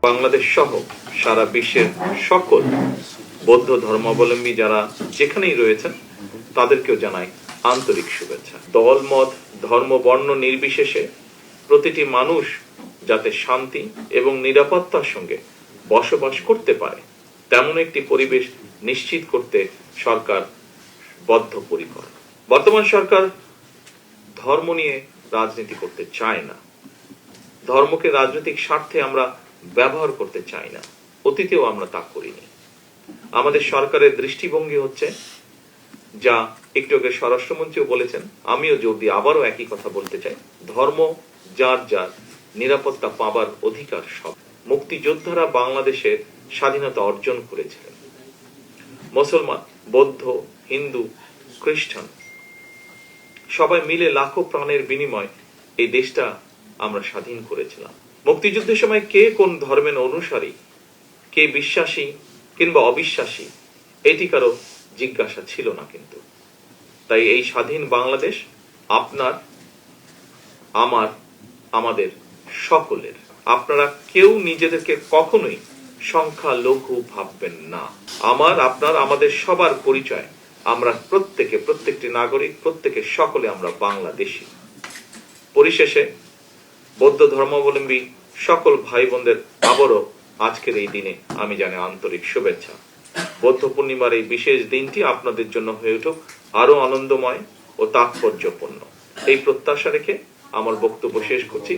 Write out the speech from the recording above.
বাংলাদেশ সহ সারা বিশ্বের সকল বৌদ্ধ ধর্মাবলম্বী যারা যেখানেই রয়েছেন তাদেরকেও জানাই আন্তরিক শুভেচ্ছা। দল মত ধর্ম বর্ণ নির্বিশেষে প্রতিটি মানুষ যাতে শান্তি এবং নিরাপত্তার সঙ্গে বসবাস করতে পারে তেমন একটি পরিবেশ নিশ্চিত করতে সরকার বদ্ধপরিকর। বর্তমান সরকার ধর্ম নিয়ে রাজনীতি করতে চায় না, ধর্মকে রাজনৈতিক স্বার্থে আমরা ব্যবহার করতে চাই না, অতীতেও আমরা তা করিনি। আমাদের সরকারের দৃষ্টিভঙ্গি হচ্ছে, যা একটু আগে স্বরাষ্ট্রমন্ত্রীও বলেছেন, আমিও জোর দিয়ে আবারও একই কথা বলতে চাই, ধর্ম যার যার, নিরাপত্তা পাবার অধিকার সব। মুক্তিযোদ্ধারা বাংলাদেশের স্বাধীনতা অর্জন করেছিলেন। মুসলমান, বৌদ্ধ, হিন্দু, খ্রিস্টান সবাই মিলে লাখো প্রাণের বিনিময় এই দেশটা আমরা স্বাধীন করেছিলাম। মুক্তিযুদ্ধের সময় কে কোন ধর্মের অনুসারী, কে বিশ্বাসী কিংবা অবিশ্বাসী, এটি কারো জিজ্ঞাসা ছিল না। কিন্তু তাই এই স্বাধীন বাংলাদেশ আপনার, আমার, আমাদের সকলের। আপনারা কেউ নিজেদেরকে কখনোই সংখ্যালঘু ভাববেন না। আমার, আপনার, আমাদের সবার পরিচয়, আমরা প্রত্যেকে, প্রত্যেকটি নাগরিক, প্রত্যেকে, সকলে আমরা বাংলাদেশী। পরিশেষে বৌদ্ধ ধর্মাবলম্বী সকল ভাই বোনদের আবারও আজকের এই দিনে আমি জানাই আন্তরিক শুভেচ্ছা। বৌদ্ধ পূর্ণিমার এই বিশেষ দিনটি আপনাদের জন্য হয়ে উঠুক আরো আনন্দময় ও তাৎপর্যপূর্ণ, এই প্রত্যাশা রেখে আমার বক্তব্য শেষ করছি।